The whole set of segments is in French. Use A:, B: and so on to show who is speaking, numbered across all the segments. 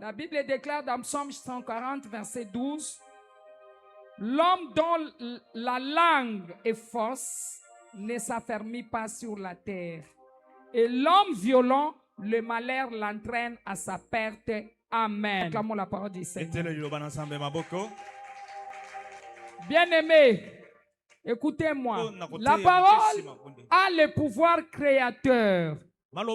A: La Bible déclare dans Psaume 140, verset 12, l'homme dont la langue est fausse ne s'affermit pas sur la terre. Et l'homme violent, le malheur l'entraîne à sa perte. Amen. Acclamons la parole du Seigneur. Bien-aimés, écoutez-moi. La parole a le pouvoir créateur. La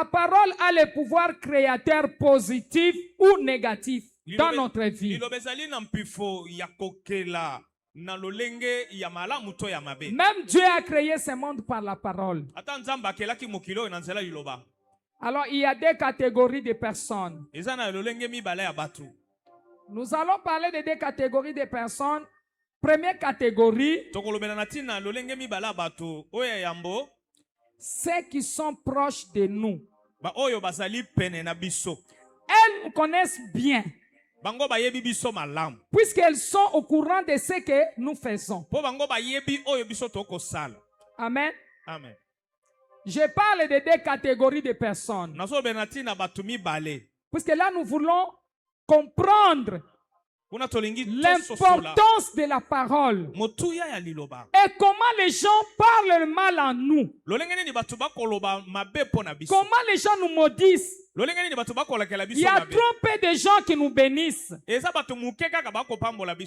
A: parole a le pouvoir créateur positif ou négatif dans notre vie. Même Dieu a créé ce monde par la parole. Alors il y a deux catégories de personnes. Nous allons parler de deux catégories de personnes. Première catégorie, ceux qui sont proches de nous. Elles nous connaissent bien, puisqu'elles sont au courant de ce que nous faisons. Amen.
B: Amen.
A: Je parle de deux catégories de personnes. Puisque là, nous voulons comprendre l'importance de la parole et comment les gens parlent mal en nous. Comment les gens nous maudissent. Il y a trop peu de gens qui nous bénissent.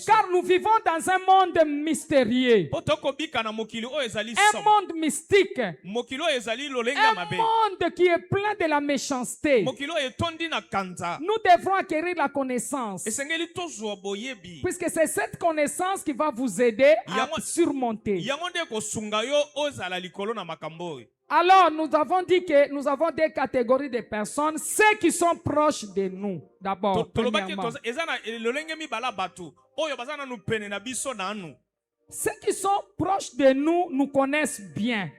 A: Car nous vivons dans un monde mystérieux. Un monde mystique. Un monde qui est plein de la méchanceté. Nous devrons acquérir la connaissance. Puisque c'est cette connaissance qui va vous aider à surmonter. Alors, nous avons dit que nous avons des catégories de personnes, ceux qui sont proches de nous, d'abord, premièrement. Ceux qui sont proches de nous nous connaissent bien,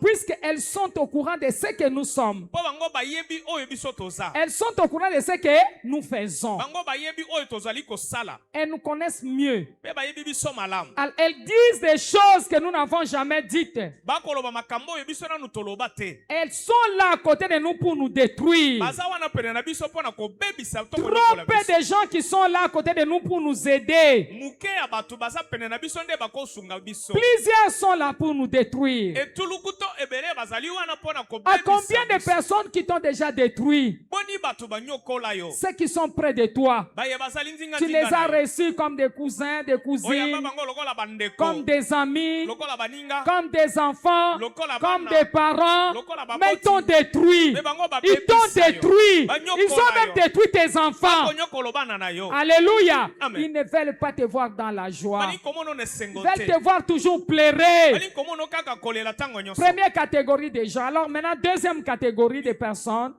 A: puisqu'elles sont au courant de ce que nous sommes. Elles sont au courant de ce que nous faisons. Elles nous connaissent mieux. Elles disent des choses que nous n'avons jamais dites. Elles sont là à côté de nous pour nous détruire. Trop peu de gens qui sont là à côté de nous pour nous aider. Plusieurs sont là pour nous détruire. À combien de personnes qui t'ont déjà détruit? Ceux qui sont près de toi. Tu les as reçus comme des cousins, des cousines, comme des amis, comme des enfants, comme des parents. Mais ils t'ont détruit. Ils t'ont détruit. Ils ont même détruit tes enfants. Alléluia. Ils ne veulent pas te voir dans la joie. Ils veulent te voir toujours pleurer. Première catégorie de gens. Alors maintenant, deuxième catégorie de personnes.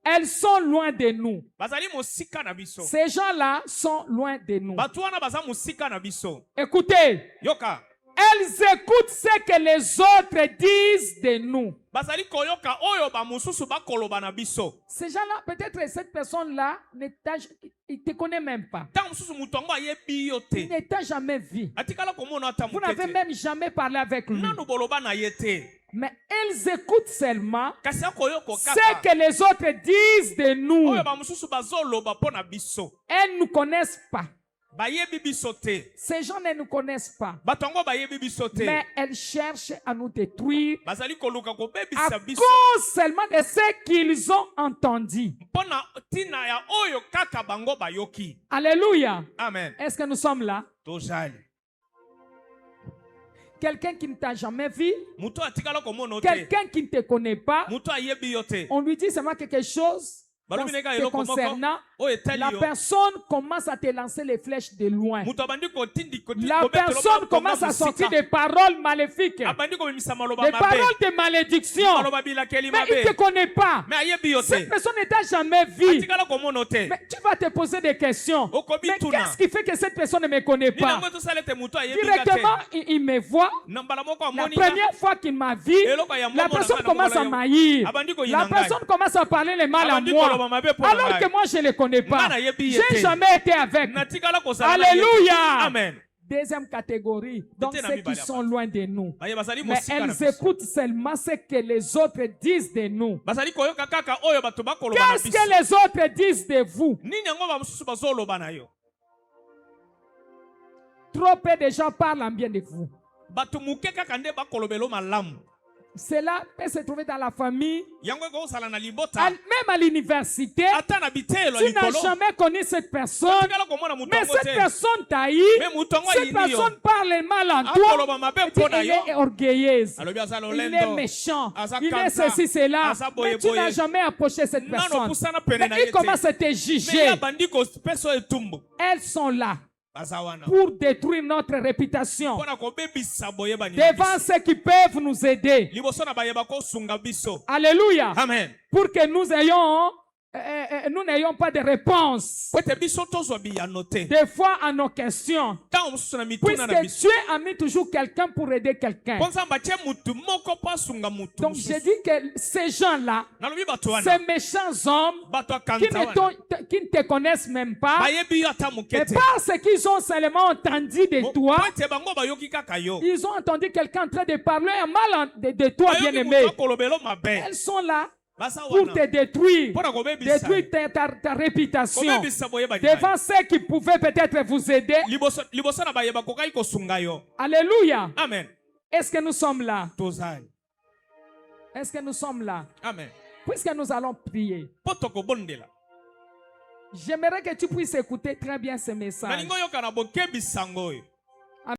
A: Elles sont loin de nous. Ces gens-là sont loin de nous. Écoutez. Elles écoutent ce que les autres disent de nous. Ces gens-là, peut-être cette personne-là, il ne te connaît même pas. Il ne t'a jamais vu. Vous n'avez même jamais parlé avec lui. Mais elles écoutent seulement ce que les autres disent de nous. Elles ne nous connaissent pas. Ces gens ne nous connaissent pas. Mais elles cherchent à nous détruire à cause seulement de ce qu'ils ont entendu. Alléluia.
B: Amen.
A: Est-ce que nous sommes là? Quelqu'un qui ne t'a jamais vu, quelqu'un qui ne te connaît pas, on lui dit seulement quelque chose te concernant, la personne commence à te lancer les flèches de loin. La personne commence à sortir des paroles maléfiques, des paroles de malédiction. Mais il ne te connaît pas. Cette personne ne t'a jamais vu. Mais tu vas te poser des questions. Mais qu'est-ce qui fait que cette personne ne me connaît pas? Directement, il me voit. La première fois qu'il m'a vu, la personne commence à m'haïr. La personne commence à parler le mal à moi. Alors que moi je ne les connais pas. J'ai jamais été avec. Alléluia.
B: Amen.
A: deuxième catégorie, donc ceux qui sont loin de nous. Mais elles écoutent seulement ce que les autres disent de nous. Qu'est-ce que les autres disent de vous? Trop peu de gens parlent en bien de vous. Cela peut se trouver dans la famille, même à l'université. Tu n'as jamais connu cette personne, mais cette personne t'a eu. Cette personne parle mal en toi. Il est orgueilleuse, il est méchant, il est ceci, cela. Mais tu n'as jamais approché cette personne. Mais il commence à te juger. Elles sont là pour détruire notre réputation devant ceux qui peuvent nous aider. Alléluia. Amen. Pour que nous n'ayons pas de réponse des fois à nos questions, puisque Dieu a mis toujours quelqu'un pour aider quelqu'un. Donc je dis que ces gens-là, ces méchants hommes qui ne te connaissent même pas, et parce qu'ils ont seulement entendu de toi, ils ont entendu quelqu'un en train de parler mal de toi, bien-aimé. Elles sont là pour te détruire, ta réputation devant ceux qui pouvaient peut-être vous aider. Alléluia. Amen. Est-ce que nous sommes là? Est-ce que nous sommes là? Amen. Puisque nous allons prier, j'aimerais que tu puisses écouter très bien ce message.